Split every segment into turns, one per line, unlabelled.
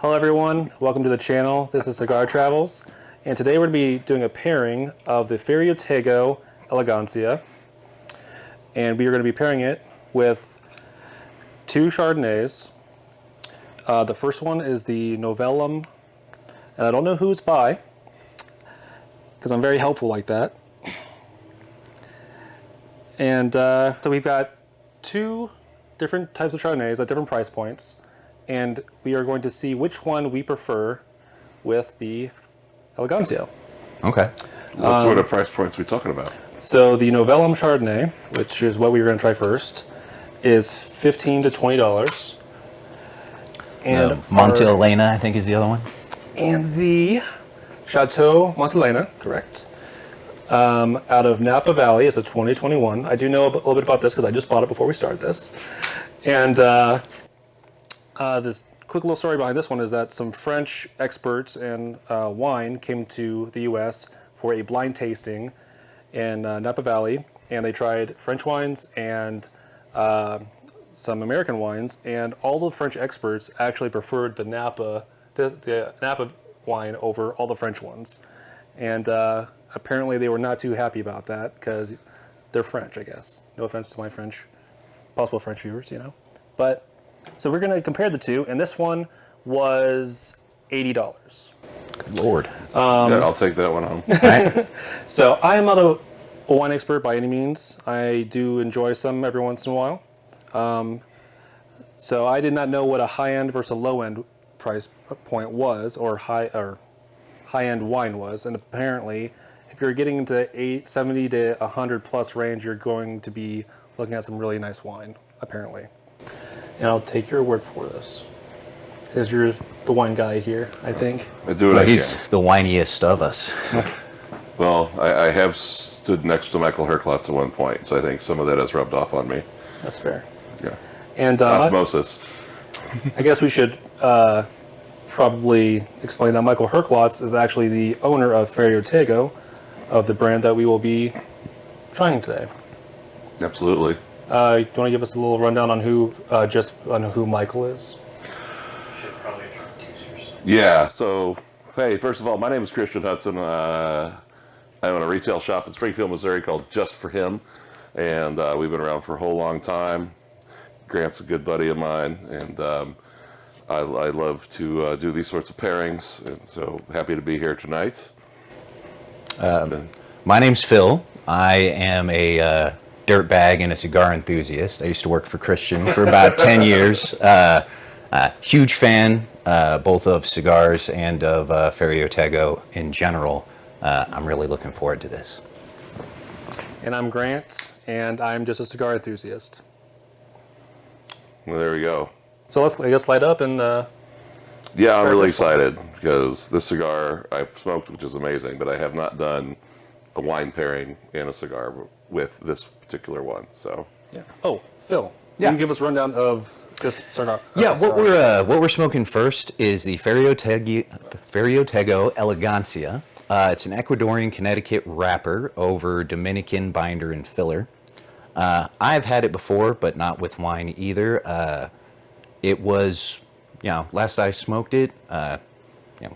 Hello everyone, welcome to the channel. This is Cigar Travels, and today we're going to be doing a pairing of the Ferio Tego Elegancia, and we are going to be pairing it with two Chardonnays. The first one is the Novellum, and I don't know who it's by, because I'm very helpful like that. And so we've got two different types of Chardonnays at different price points, and we are going to see which one we prefer with the Elegancia.
Okay.
What sort of price points are we talking about?
So the Novellum Chardonnay, which is what we were going to try first, is $15 to $20. And
Monte Elena, I think, is the other one.
And the Chateau Montelena, correct, out of Napa Valley. It's a 2021. I do know a little bit about this because I just bought it before we started this. And this quick little story behind this one is that some French experts in wine came to the U.S. for a blind tasting in Napa Valley, and they tried French wines and some American wines, and all the French experts actually preferred the Napa wine over all the French ones. And apparently they were not too happy about that because they're French, I guess. No offense to my possible French viewers, you know. But so we're going to compare the two, and this one was $80.
Good Lord.
Yeah, I'll take that one home.
Right?
So I am not a wine expert by any means. I do enjoy some every once in a while. So I did not know what a high-end versus a low-end price point was, or high-end wine was, and apparently if you're getting into the 70 to 100 plus range, you're going to be looking at some really nice wine, apparently. And I'll take your word for this, because you're the wine guy here, I think.
I do what
Well,
I
he's
can.
the whiniest of us.
Well, I have stood next to Michael Herklotz at one point, so I think some of that has rubbed off on me.
That's fair.
Yeah.
And
Osmosis.
I guess we should probably explain that Michael Herklotz is actually the owner of Ferio Tego, of the brand that we will be trying today.
Absolutely.
Do you want to give us a little rundown on who Michael is?
Yeah, so, hey, first of all, my name is Christian Hudson. I own a retail shop in Springfield, Missouri called Just For Him, and we've been around for a whole long time. Grant's a good buddy of mine, and I love to do these sorts of pairings, and so happy to be here tonight.
My name's Phil. I am a dirtbag and a cigar enthusiast. I used to work for Christian for about 10 years. Huge fan both of cigars and of Ferio Tego in general. I'm really looking forward to this.
And I'm Grant, and I'm just a cigar enthusiast.
Well, there we go.
So let's, I guess, light up and...
Yeah, I'm really excited because this cigar I've smoked, which is amazing, but I have not done a wine pairing and a cigar with this particular one. So,
yeah. Oh, Phil,
Yeah.
can you give us a rundown of this cigar?
Yeah, what we're smoking first is the Ferio Tego Elegancia. It's an Ecuadorian Connecticut wrapper over Dominican binder and filler. I've had it before, but not with wine either. It was, last I smoked it,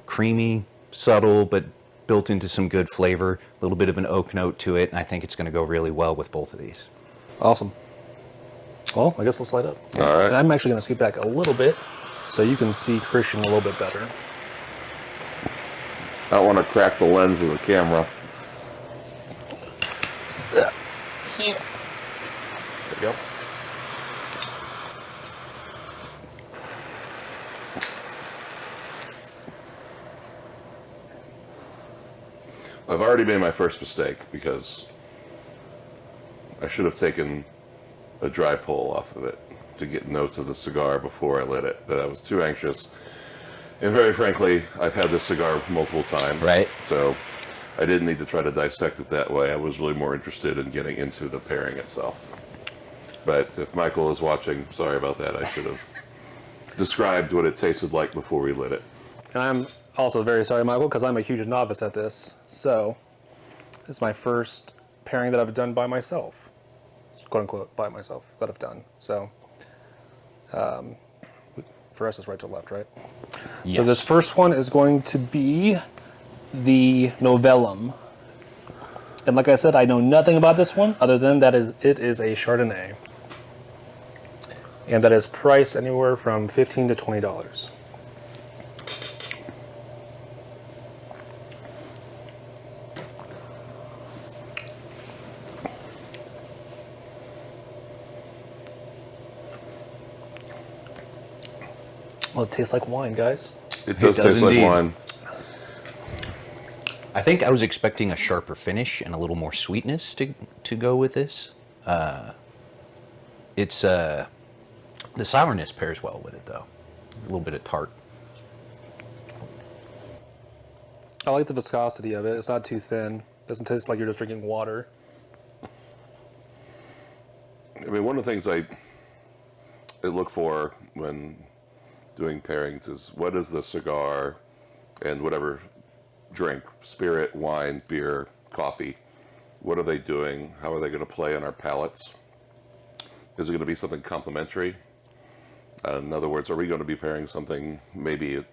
creamy, subtle, but built into some good flavor. A little bit of an oak note to it, and I think it's going to go really well with both of these.
Awesome. Well, I guess let's light up.
All right.
And I'm actually going to scoot back a little bit so you can see Christian a little bit better.
I don't want to crack the lens of the camera.
There you go.
I've already made my first mistake because I should have taken a dry pull off of it to get notes of the cigar before I lit it, but I was too anxious. And very frankly, I've had this cigar multiple times.
Right.
So I didn't need to try to dissect it that way. I was really more interested in getting into the pairing itself. But if Michael is watching, sorry about that. I should have described what it tasted like before we lit it.
And I'm also very sorry, Michael, because I'm a huge novice at this. So it's my first pairing that I've done by myself, quote unquote, by myself, that I've done. So For us, it's right to left, right?
Yes.
So this first one is going to be the Novellum. And like I said, I know nothing about this one other than that it is a Chardonnay. And that is priced anywhere from $15 to $20. Well, it tastes like wine, guys.
It does
does
taste like
indeed.
wine.
I think I was expecting a sharper finish and a little more sweetness to go with this. It's the sourness pairs well with it though. A little bit of tart.
I like the viscosity of it. It's not too thin. Doesn't taste like you're just drinking water.
I mean, one of the things I look for when doing pairings is what is the cigar and whatever drink, spirit, wine, beer, coffee, what are they doing? How are they going to play on our palates? Is it going to be something complementary? In other words, are we going to be pairing something, maybe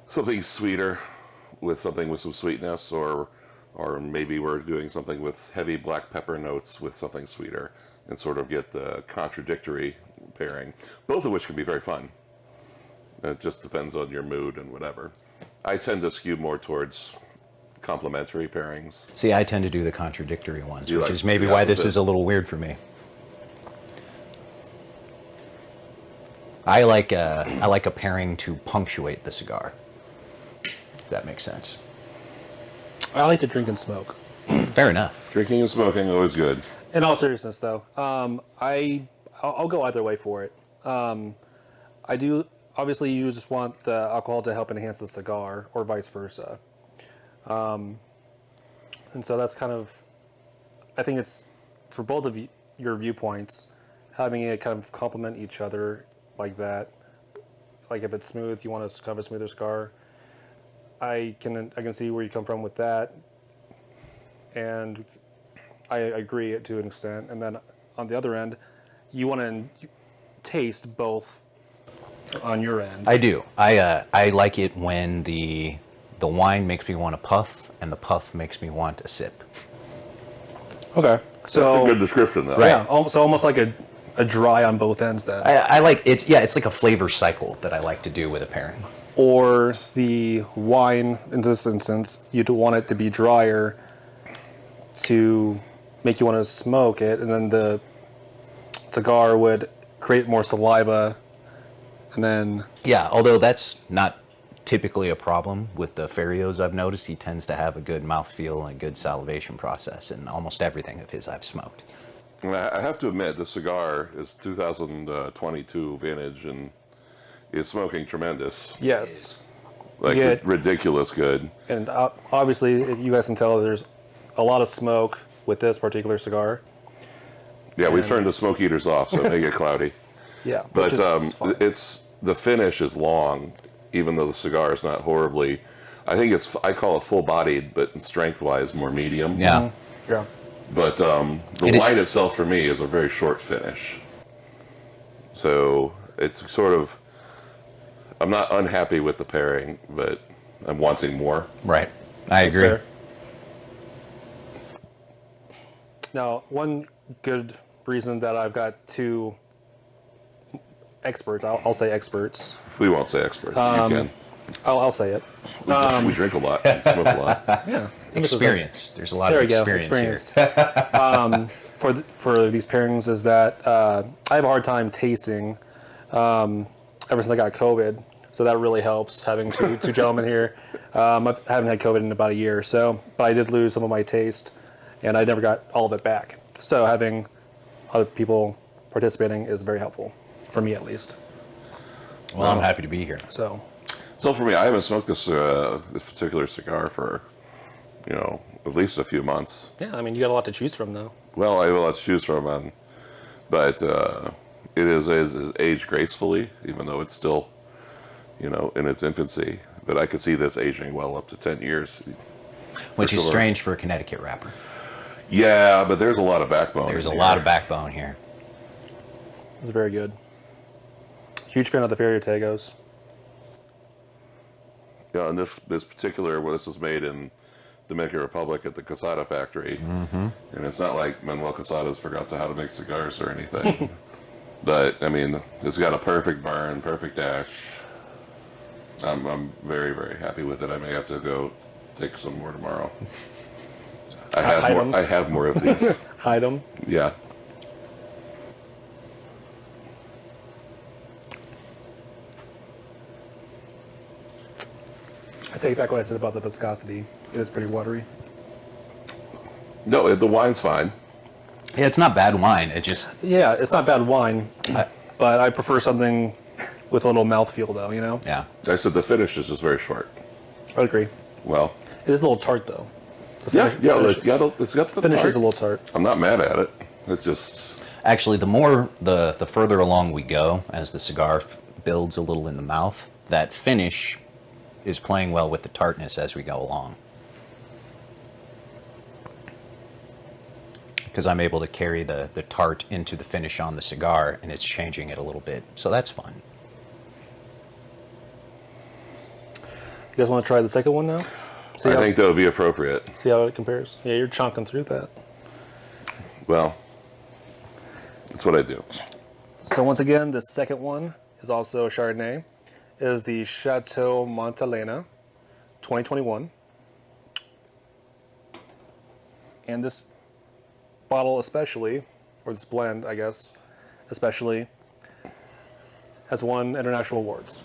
something sweeter with something with some sweetness, or maybe we're doing something with heavy black pepper notes with something sweeter and sort of get the contradictory pairing, both of which can be very fun. It just depends on your mood and whatever. I tend to skew more towards complementary pairings.
See, I tend to do the contradictory ones,
You
which
like
is maybe
the
why this
opposite.
is a little weird for me. I like a pairing to punctuate the cigar. If that makes sense.
I like to drink and smoke.
Fair enough.
Drinking and smoking, always good.
In all seriousness, though, I'll go either way for it. I do. Obviously, you just want the alcohol to help enhance the cigar, or vice versa. And so that's kind of, I think it's for both of your viewpoints, having it kind of complement each other like that. Like if it's smooth, you want a kind of a smoother cigar. I can see where you come from with that, and I agree to an extent. And then on the other end, you want to taste both on your end.
I do. I like it when the wine makes me want to puff, and the puff makes me want a sip.
Okay, so
That's a good description, though.
yeah, so almost like a dry on both ends then.
I like it's like a flavor cycle that I like to do with a pairing.
Or the wine, in this instance, you'd want it to be drier to make you want to smoke it, and then the cigar would create more saliva, and then
Yeah, although that's not typically a problem with the Ferios I've noticed. He tends to have a good mouthfeel and a good salivation process in almost everything of his I've smoked.
And I have to admit, the cigar is 2022 vintage and is smoking tremendous.
yes.
Like
Yeah.
ridiculous good.
And obviously, if you guys can tell, there's a lot of smoke with this particular cigar.
Yeah, we've turned the smoke eaters off, so it may get cloudy.
Yeah,
But
which is fine.
it's the finish is long, even though the cigar is not horribly. I think I call it full-bodied, but in strength-wise, more medium.
Yeah.
Yeah.
But the wine itself, for me, is a very short finish. So it's sort of. I'm not unhappy with the pairing, but I'm wanting more.
Right. I
That's
agree.
fair. Now, one good reason that I've got two experts, I'll say experts.
We won't say expert. You can.
I'll say it.
We drink a lot. We smoke a lot.
Yeah.
Experience. There's a lot
There
of
we go.
experience
Experienced. For these pairings is that I have a hard time tasting ever since I got COVID. So that really helps having two gentlemen here. I haven't had COVID in about a year or so, but I did lose some of my taste, and I never got all of it back. So having other people participating is very helpful, for me at least.
here. Well, I'm happy to be here.
So
So for me, I haven't smoked this particular cigar for, at least a few months.
yeah, I mean, you got a lot to choose from though.
Well, I have a lot to choose from, but it is aged gracefully, even though it's still, in its infancy. But I could see this aging well up to 10 years.
Which is
sure.
strange for a Connecticut wrapper.
Yeah, but there's a lot of backbone.
There's a
in
lot
here.
of backbone here.
It's very good. Huge fan of the Ferio Tegos.
Yeah, and this particular, well, this is made in Dominican Republic at the Casada factory, and it's not like Manuel Casada's forgot how to make cigars or anything. But I mean, it's got a perfect burn, perfect ash. I'm very, very happy with it. I may have to go take some more tomorrow. I have more of these.
Hide them.
Yeah.
I take back what I said about the viscosity. It is pretty watery.
No, the wine's fine.
Yeah, it's not bad wine. It just
Yeah, it's not bad wine, but I prefer something with a little mouthfeel, though, you know?
yeah.
I said the finish is just very short.
I would agree.
Well,
It is a little tart, though.
it's got the
Finish
tart.
is a little tart.
I'm not mad at it. It's just
Actually, the further along we go, as the cigar builds a little in the mouth, that finish is playing well with the tartness as we go along. Because I'm able to carry the tart into the finish on the cigar, and it's changing it a little bit. So that's fun.
You guys want to try the second one now?
I think that would be appropriate.
See how it compares? Yeah, you're chonking through that.
Well, that's what I do.
So once again, the second one is also a Chardonnay. It is the Chateau Montelena 2021. And this bottle especially, or this blend, I guess, especially, has won international awards.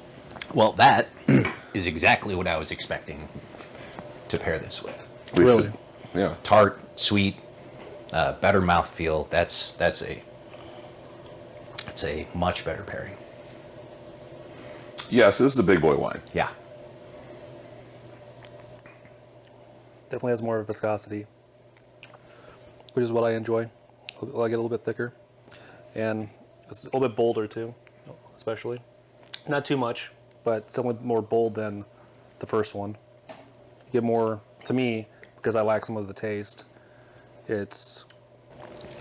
Well, that is exactly what I was expecting to pair this with.
We
Really?
should- yeah.
Tart, sweet, better mouthfeel. That's a much better pairing.
Yeah, so this is a big boy wine.
Yeah.
Definitely has more viscosity, which is what I enjoy. I like it a little bit thicker. And it's a little bit bolder too, especially. Not too much, but somewhat more bold than the first one. You get more, to me, because I lack some of the taste, it's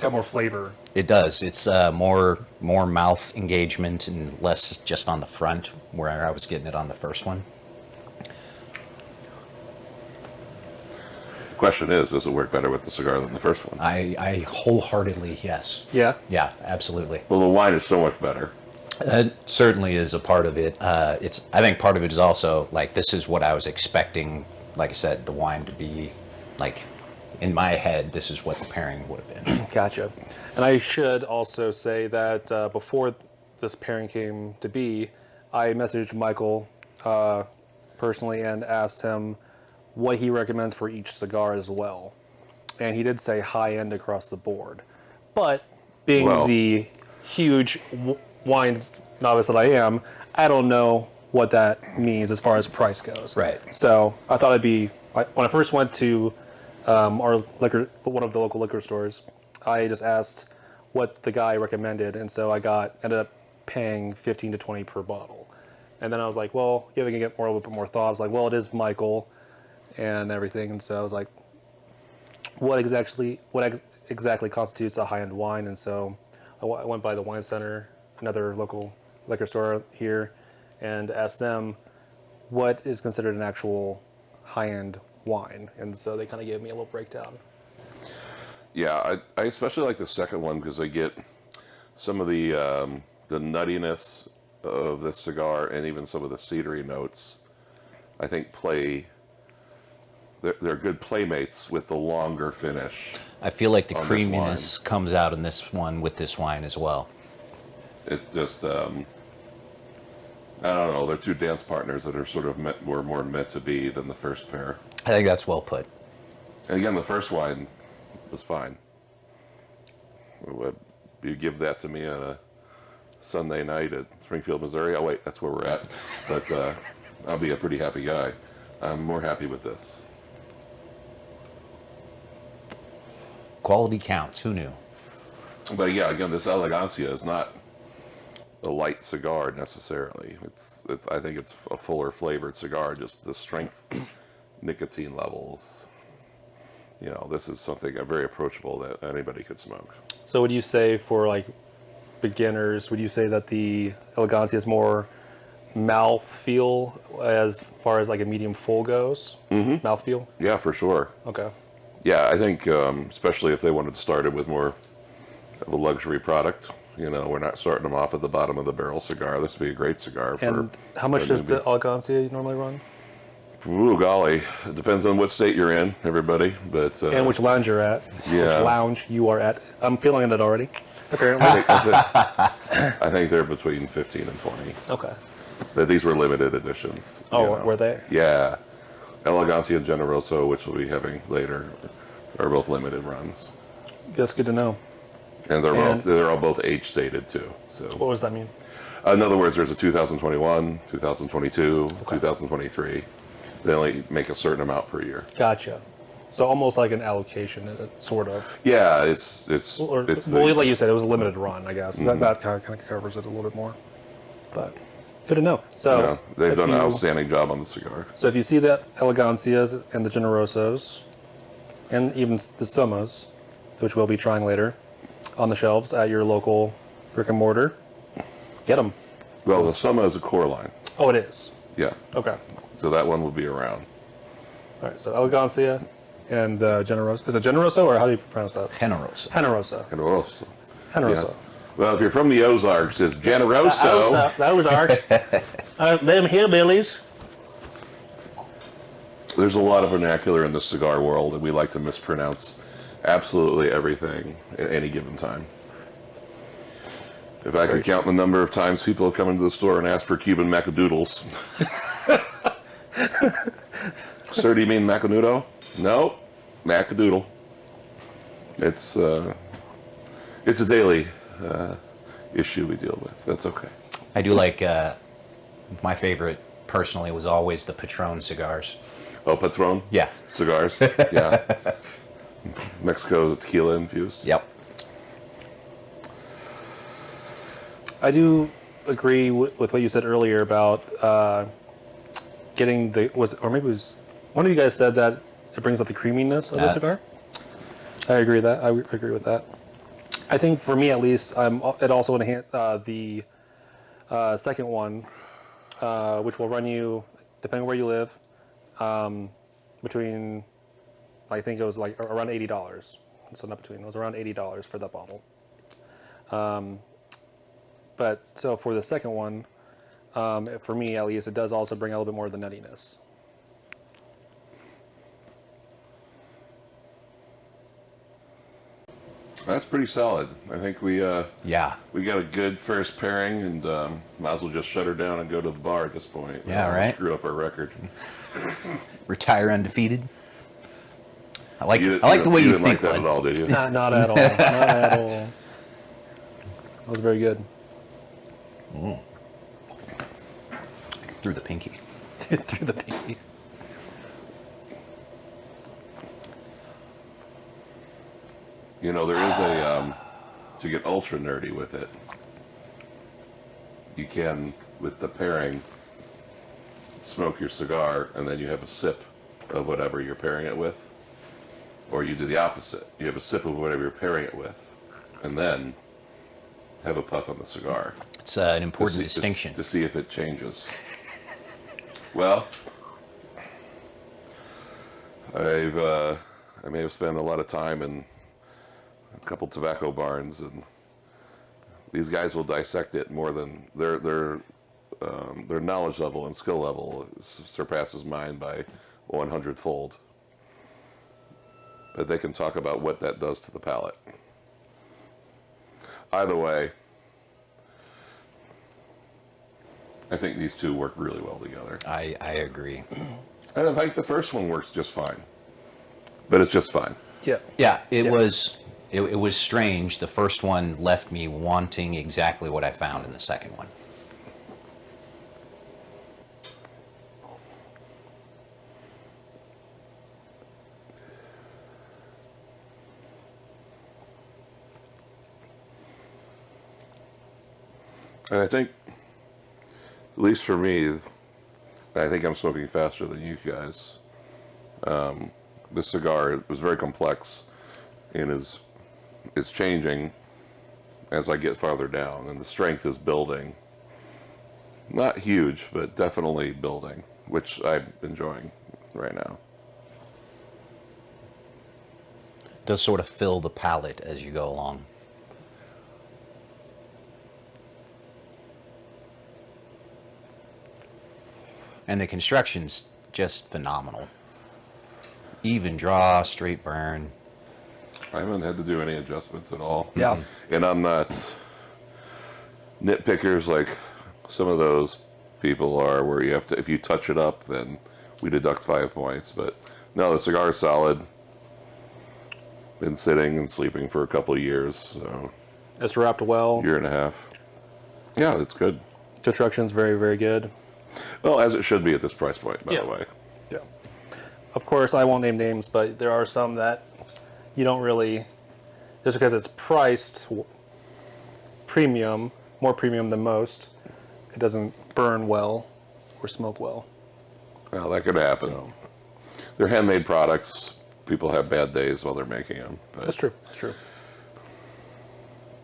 got more flavor.
It does. It's more mouth engagement and less just on the front, where I was getting it on the first one.
Question is, does it work better with the cigar than the first one?
I wholeheartedly, yes.
Yeah?
Yeah, absolutely.
Well, the wine is so much better.
That certainly is a part of it. I think part of it is also, like, this is what I was expecting, like I said, the wine to be, like, in my head, this is what the pairing would have been.
Gotcha. And I should also say that before this pairing came to be, I messaged Michael personally and asked him what he recommends for each cigar as well. And he did say high end across the board. But being
Well-
the huge wine novice that I am, I don't know what that means as far as price goes.
Right.
So I thought it'd be, when I first went to our one of the local liquor stores, I just asked what the guy recommended, and so I ended up paying 15 to 20 per bottle. And then I was like, well, yeah, we can get a little bit more thought. I was like, well, it is Michael and everything, and so I was like, what exactly constitutes a high-end wine? And so I went by the Wine Center, another local liquor store here, and asked them what is considered an actual high-end wine, and so they kind of gave me a little breakdown.
Yeah, I especially like the second one because I get some of the nuttiness of this cigar and even some of the cedary notes. I think they're good playmates with the longer finish.
I feel like the
On this
creaminess comes out in this one with this wine as well.
It's just I don't know. They're two dance partners that are sort of were more meant to be than the first pair.
I think that's well put.
And again, the first wine was fine. You give that to me on a Sunday night at Springfield, Missouri. Oh wait, that's where we're at. But I'll be a pretty happy guy. I'm more happy with this.
Quality counts. Who knew?
But yeah, again, this Elegancia is not a light cigar necessarily. It's I think it's a fuller flavored cigar. Just the strength, nicotine levels. You know, this is something very approachable that anybody could smoke.
So would you say for like beginners, would you say that the Elegancia is more mouth feel as far as like a medium full goes? Mm-hmm. Mouth feel?
Yeah, for sure.
Okay.
Yeah, I think especially if they wanted to start it with more of a luxury product. We're not starting them off at the bottom of the barrel cigar. This would be a great cigar.
And how much does the Elegancia normally run?
Ooh, golly. It depends on what state you're in, everybody. But
And which lounge you're at.
Yeah.
Which lounge you are at. I'm feeling it already, apparently.
I think they're between 15 and 20.
Okay.
These were limited editions.
Oh, were they?
Yeah. Elegancia and Generoso, which we'll be having later, are both limited runs.
That's good to know.
And they're all both age stated too. So
what does that mean?
In other words, there's a 2021, 2022, 2023. They only make a certain amount per year.
Gotcha. So almost like an allocation, sort of.
Yeah, it's
like you said, it was a limited run, I guess. Mm-hmm. That kind of covers it a little bit more. But good to know. So
they've done an outstanding job on the cigar.
So if you see the Elegancias and the Generosos, and even the Sumas, which we'll be trying later, on the shelves at your local brick and mortar, get them.
Well, the Summa is a core line.
Oh, it is?
Yeah.
Okay.
So that one will be around.
All right, so Elegancia and Generoso. Is it Generoso, or how do you pronounce that?
Generoso.
Generoso.
Yes.
Well, if you're from the Ozarks, it's Generoso.
Ozarks. Them hillbillies.
There's a lot of vernacular in the cigar world, and we like to mispronounce absolutely everything at any given time. If I could count the number of times people have come into the store and asked for Cuban macadoodles. Sir, do you mean macanudo? No, macadoodle. It's a daily issue we deal with. That's okay.
I do like, my favorite personally was always the Patron cigars.
Oh, Patron?
Yeah.
Cigars? Yeah. Mexico tequila infused?
Yep.
I do agree with what you said earlier about getting or maybe it was one of you guys said that it brings up the creaminess of the cigar. I agree with that. I agree with that. I think for me at least, it also enhanced the second one, which will run you, depending on where you live, between, I think it was like around $80. So not between, it was around $80 for that bottle. But so for the second one, for me at least, it does also bring a little bit more of the nuttiness.
That's pretty solid. I think we got a good first pairing, and might as well just shut her down and go to the bar at this point.
Yeah, right.
Screw up our record.
Retire undefeated. I like the way you think.
You didn't like that at all, did you?
Not at all. Not at all. That was very good.
Through the pinky.
Through the pinky.
There is to get ultra nerdy with it, you can, with the pairing, smoke your cigar and then you have a sip of whatever you're pairing it with. Or you do the opposite. You have a sip of whatever you're pairing it with and then have a puff on the cigar.
It's an important distinction.
To see if it changes. Well, I may have spent a lot of time in a couple tobacco barns, and these guys will dissect it more than their knowledge level and skill level surpasses mine by 100-fold. But they can talk about what that does to the palate. Either way, I think these two work really well together.
I agree.
And I think the first one works just fine. But it's just fine.
Yeah. Yeah, it was strange. The first one left me wanting exactly what I found in the second one.
And I think, at least for me, I think I'm smoking faster than you guys. This cigar was very complex and is changing as I get farther down, and the strength is building. Not huge, but definitely building, which I'm enjoying right now.
Does sort of fill the palate as you go along. And the construction's just phenomenal. Even draw, straight burn.
I haven't had to do any adjustments at all.
Yeah.
And I'm not nitpickers like some of those people are, where you have to, if you touch it up, then we deduct 5 points. But no, the cigar is solid. Been sitting and sleeping for a couple of years, so
It's wrapped well.
year and a half. Yeah, it's good.
Construction's very, very good.
Well, as it should be at this price point, by
Yeah.
the way.
Yeah. Of course, I won't name names, but there are some that you don't really, just because it's priced premium, more premium than most, it doesn't burn well or smoke well.
Well, that could happen.
So,
They're handmade products. People have bad days while they're making them. But,
that's true. That's true.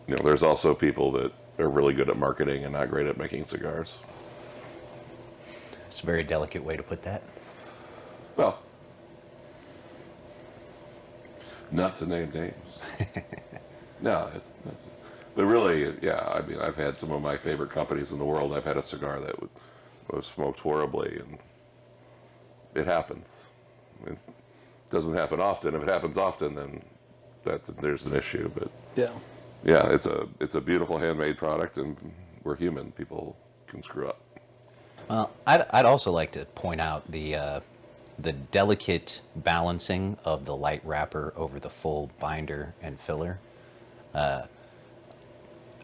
you know, there's also people that are really good at marketing and not great at making cigars.
It's a very delicate way to put that.
Well, not to name names. No, it's. But really, yeah. I mean, I've had some of my favorite companies in the world. I've had a cigar that was smoked horribly, and it happens. It doesn't happen often. If it happens often, then there's an issue. But
Yeah.
yeah, it's a beautiful handmade product, and we're human. People can screw up.
Well, I'd also like to point out the delicate balancing of the light wrapper over the full binder and filler.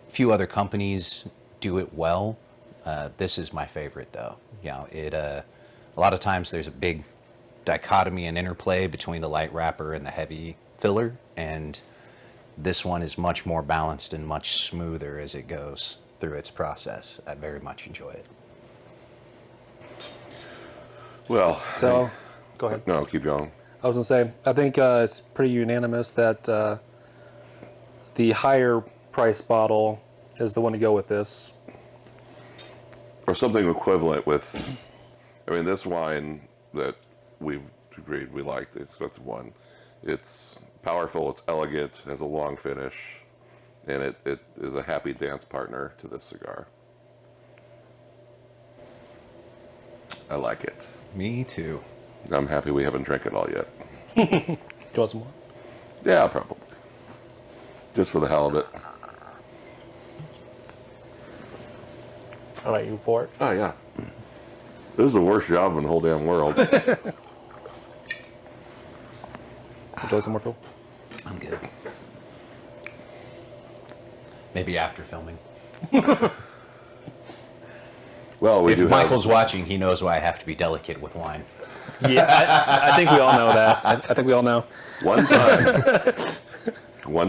Few other companies do it well. This is my favorite, though. You know, a lot of times there's a big dichotomy and interplay between the light wrapper and the heavy filler, and this one is much more balanced and much smoother as it goes through its process. I very much enjoy it.
Well,
So, go ahead.
no, keep going.
I was going to say, I think it's pretty unanimous that the higher price bottle is the one to go with this.
Or something equivalent with. I mean, this wine that we've agreed we liked. That's one. It's powerful. It's elegant. Has a long finish, and it is a happy dance partner to this cigar. I like it.
Me too.
I'm happy we haven't drank it all yet.
Do you want some more?
Yeah, probably. Just for the hell of it.
All right, you pour it.
Oh, yeah. This is the worst job in the whole damn world.
Would you like some more, Phil?
I'm good. Maybe after filming.
Well, we
If
do
Michael's
have...
watching, he knows why I have to be delicate with wine.
Yeah, I think we all know that. I think we all know.
One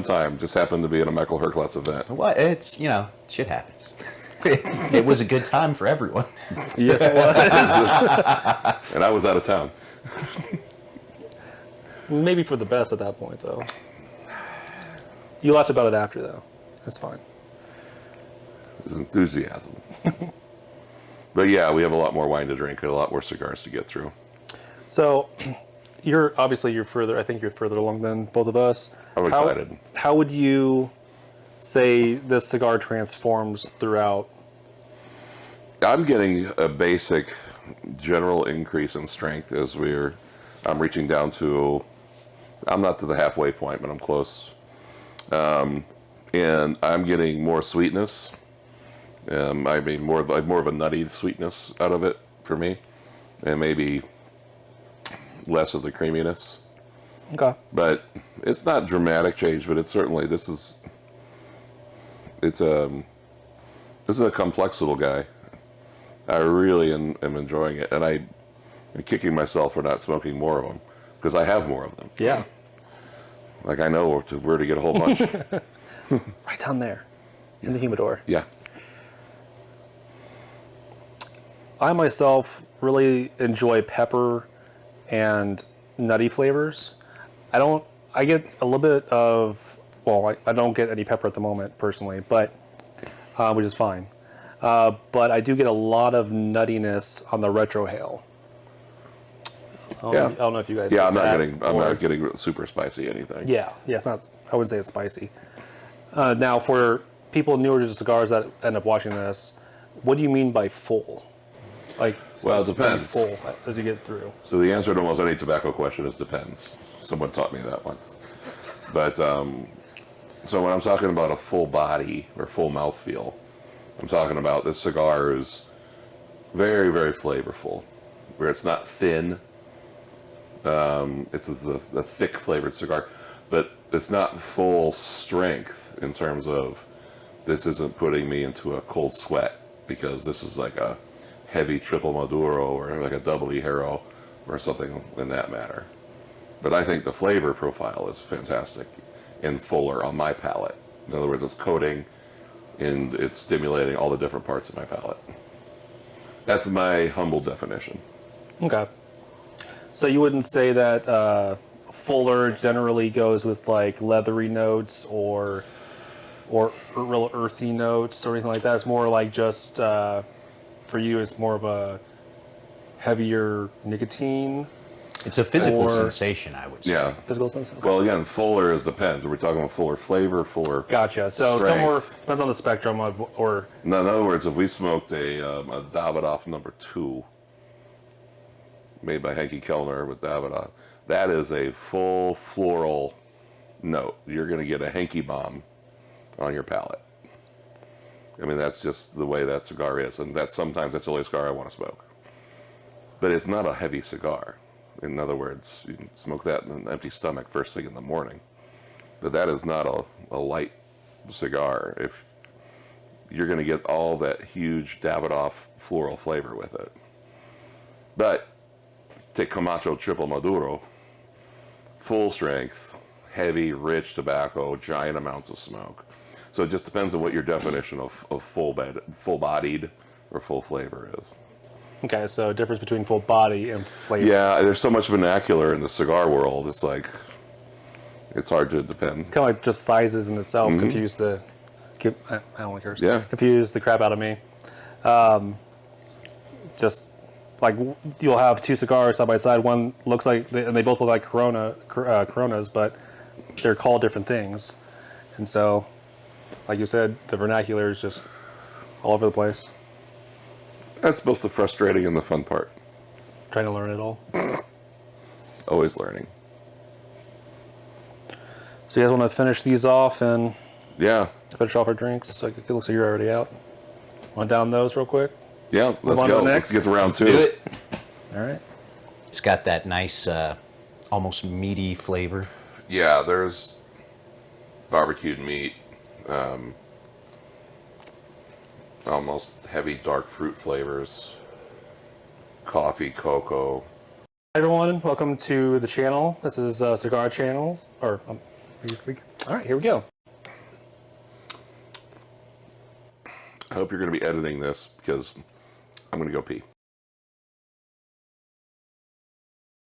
time, just happened to be in a Michael Herklotz event.
What? It's, shit happens. It was a good time for everyone.
Yes, it was.
And I was out of town.
Maybe for the best at that point, though. You laughed about it after, though. That's fine.
It was enthusiasm. But yeah, we have a lot more wine to drink and a lot more cigars to get through.
So, you're further. I think you're further along than both of us.
I'm excited.
How would you say this cigar transforms throughout?
I'm getting a basic general increase in strength as I'm reaching down to, I'm not to the halfway point, but I'm close. And I'm getting more sweetness. I mean, more of a nutty sweetness out of it for me. And maybe less of the creaminess.
Okay.
But it's not dramatic change, but it's certainly, this is a complex little guy. I really am enjoying it, and I'm kicking myself for not smoking more of them because I have more of them.
Yeah.
Like I know where to get a whole bunch.
Right down there, in the humidor.
Yeah.
I myself really enjoy pepper and nutty flavors. I get a little bit of well, I don't get any pepper at the moment personally, but which is fine. But I do get a lot of nuttiness on the retrohale.
Yeah.
I don't know if you guys.
Yeah,
get
I'm not
that,
getting. I'm not getting super spicy anything.
Yeah, it's not. I wouldn't say it's spicy. Now, for people newer to cigars that end up watching this, what do you mean by full? Like,
Well, it
it's very
depends.
full as you get through.
So the answer to almost any tobacco question is depends. Someone taught me that once. But so when I'm talking about a full body or full mouthfeel, I'm talking about this cigar is very, very flavorful, where it's not thin. It's a thick flavored cigar, but it's not full strength in terms of this isn't putting me into a cold sweat, because this is like a heavy triple Maduro or like a double Hero or something in that manner. But I think the flavor profile is fantastic and fuller on my palate. In other words, it's coating and it's stimulating all the different parts of my palate. That's my humble definition.
Okay. So you wouldn't say that fuller generally goes with like leathery notes or real earthy notes or anything like that. It's more like just for you, it's more of a heavier nicotine.
It's a physical
Or-
sensation, I would say.
Yeah.
Physical sense. Okay.
Well, again, fuller is depends. Are we talking about fuller flavor, fuller?
Gotcha. So
strength?
somewhere depends on the spectrum of, or
No, in other words, if we smoked a Davidoff number 2, made by Henke Kellner with Davidoff, that is a full floral note. You're going to get a Henke bomb on your palate. I mean, that's just the way that cigar is, and sometimes that's the only cigar I want to smoke. But it's not a heavy cigar. In other words, you can smoke that in an empty stomach first thing in the morning. But that is not a light cigar. If you're going to get all that huge Davidoff floral flavor with it. But take Camacho Triple Maduro, full strength, heavy, rich tobacco, giant amounts of smoke. So it just depends on what your definition of full-bodied or full flavor is.
okay, so difference between full body and flavor.
Yeah, there's so much vernacular in the cigar world. It's like, it's hard to depend.
Kind of like just sizes in itself confuse the. I don't want to curse.
Yeah.
Confuse the crap out of me. Just like you'll have two cigars side by side. One looks like, and they both look like Coronas, but they're called different things. And so, like you said, the vernacular is just all over the place.
That's both the frustrating and the fun part.
Trying to learn it all.
Always learning.
So you guys want to finish these off and
Yeah.
finish off our drinks? Like, it looks like you're already out. Want to down those real quick?
Yeah, let's
on to
go.
the
Let's
next.
get to round 2.
Do it.
All right.
It's got that nice, almost meaty flavor.
Yeah, there's barbecued meat, almost heavy dark fruit flavors, coffee, cocoa.
Hi everyone, welcome to the channel. This is Cigar Channels. All right, here we go.
I hope you're going to be editing this because I'm going to go pee.